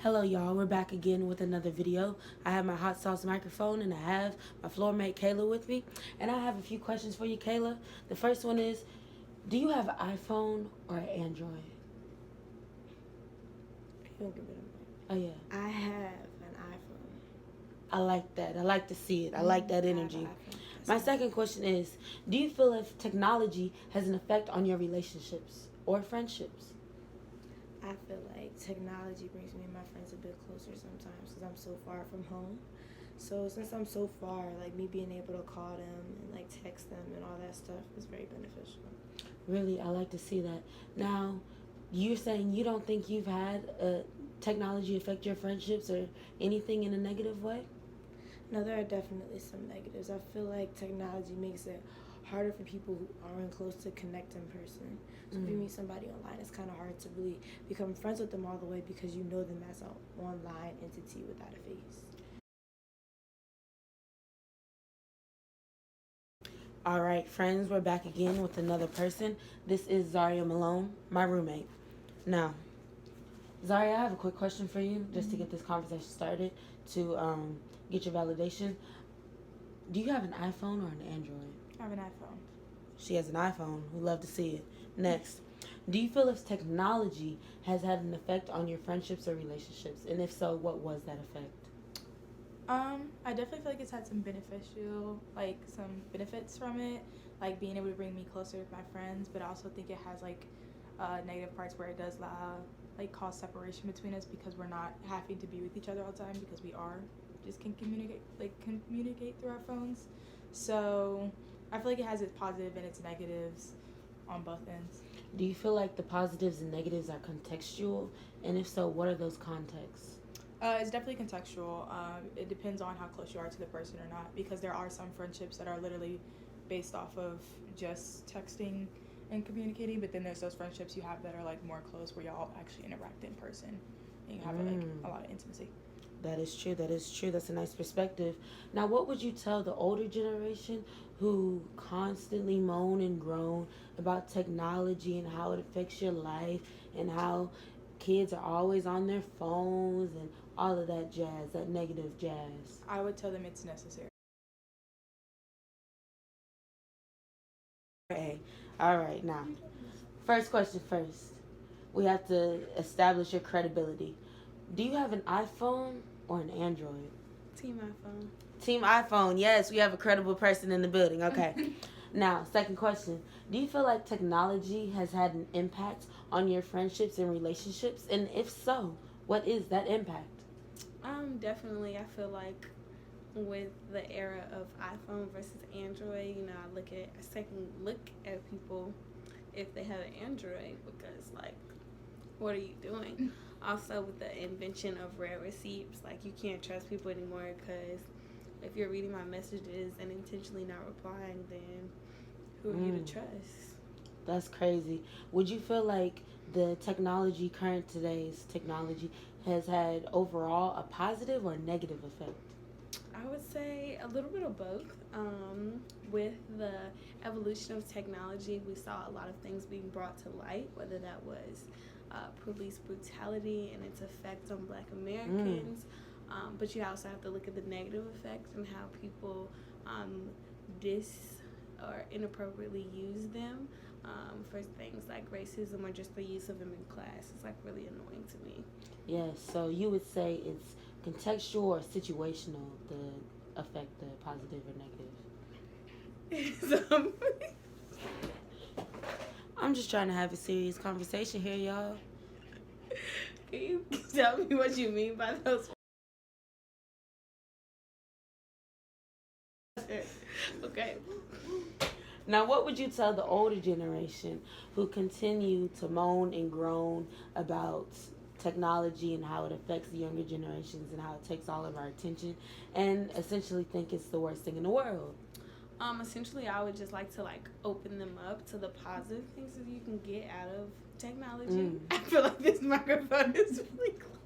Hello y'all, we're back again with another video. I have my hot sauce microphone and I have my floor mate Kayla with me. And I have a few questions for you, Kayla. The first one is, do you have an iPhone or an Android? Oh yeah. I have an iPhone. I like that. I like to see it. I like that energy. My That's second question is, do you feel if technology has an effect on your relationships or friendships? I feel like technology brings me and my friends a bit closer sometimes because I'm so far from home. So since I'm so far, like me being able to call them and like text them and all that stuff is very beneficial. Really, I like to see that. Now, you're saying you don't think you've had technology affect your friendships or anything in a negative way? Now there are definitely some negatives. I feel like technology makes it harder for people who aren't close to connect in person. So if you meet somebody online, it's kind of hard to really become friends with them all the way because you know them as an online entity without a face. All right, friends, we're back again with another person. This is Zaria Malone, my roommate. Now, Zaria, I have a quick question for you just to get this conversation started to get your validation. Do you have an iPhone or an Android? I have an iPhone. She has an iPhone. We love to see it. Next, do you feel if technology has had an effect on your friendships or relationships? And if so, what was that effect? I definitely feel like it's had some some benefits from it, like being able to bring me closer with my friends. But I also think it has negative parts where it does cause separation between us because we're not having to be with each other all the time because we are just can communicate through our phones. So I feel like it has its positive and its negatives on both ends. Do you feel like the positives and negatives are contextual? And if so, what are those contexts? It's definitely contextual. It depends on how close you are to the person or not, because there are some friendships that are literally based off of just texting and communicating, but then there's those friendships you have that are more close where y'all actually interact in person and you have a lot of intimacy. That is true. That is true. That's a nice perspective. Now, what would you tell the older generation who constantly moan and groan about technology and how it affects your life and how kids are always on their phones and all of that jazz, that negative jazz? I would tell them it's necessary. Okay. All right. Now, first question first. We have to establish your credibility. Do you have an iPhone or an Android? Team iPhone. Team iPhone. Yes, we have a credible person in the building. Okay. Now, second question. Do you feel like technology has had an impact on your friendships and relationships? And if so, what is that impact? Definitely. I feel like with the era of iPhone versus Android, I second look at people if they have an Android because, what are you doing? Also, with the invention of rare receipts, you can't trust people anymore because if you're reading my messages and intentionally not replying, then who are you to trust? That's crazy. Would you feel like the today's technology, has had overall a positive or negative effect? I would say a little bit of both. With the evolution of technology, we saw a lot of things being brought to light, whether that was police brutality and its effect on Black Americans. But you also have to look at the negative effects and how people or inappropriately use them for things like racism or just the use of them in class. It's really annoying to me. Yes, so you would say it's contextual or situational, the effect, the positive or negative? I'm just trying to have a serious conversation here, y'all. Can you tell me what you mean by those words? Okay. Now, what would you tell the older generation who continue to moan and groan about technology and how it affects the younger generations and how it takes all of our attention and essentially think it's the worst thing in the world? Essentially, I would just like to open them up to the positive things that you can get out of technology. I feel like this microphone is really close.